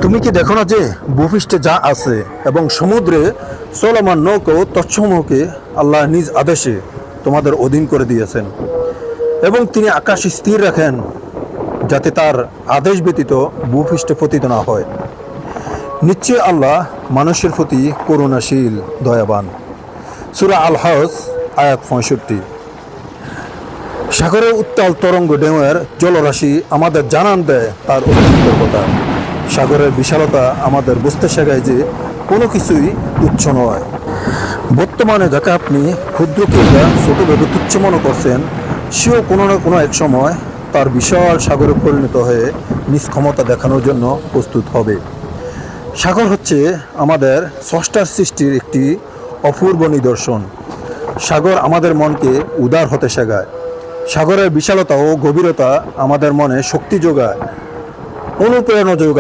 তুমি কি দেখো না যে ভূপৃষ্ঠে যা আছে এবং সমুদ্রে চলমান নৌকা তৎসমূহকে আল্লাহ নিজ আদেশে তোমাদের অধীন করে দিয়েছেন এবং তিনি আকাশ স্থির রাখেন যাতে তার আদেশ ব্যতীত ভূপৃষ্ঠে পতিত না হয়। নিশ্চয়ই আল্লাহ মানুষের প্রতি করুণাশীল দয়াবান। সূরা আল হজ আয়াত 65। সাগরের উত্তাল তরঙ্গ ঢেউয়ের জলরাশি আমাদের জানান দেয় তার অস্তিত্বের কথা। সাগরের বিশালতা আমাদের বুঝতে শেখায় যে কোনো কিছুই তুচ্ছ নয়। বর্তমানে যাকে আপনি ক্ষুদ্র কিংবা ছোট ভেবে তুচ্ছ মনে করছেন, সেও কোনো না কোনো এক সময় তার বিশাল সাগরে পরিণত হয়ে নিজ ক্ষমতা দেখানোর জন্য প্রস্তুত হবে। সাগর হচ্ছে আমাদের স্রষ্টার সৃষ্টির একটি অপূর্ব নিদর্শন। সাগর আমাদের মনকে উদার হতে শেখায়। সাগরের বিশালতা ও গভীরতা আমাদের মনে শক্তি যোগায়, অনুপ্রেরণা যোগায়।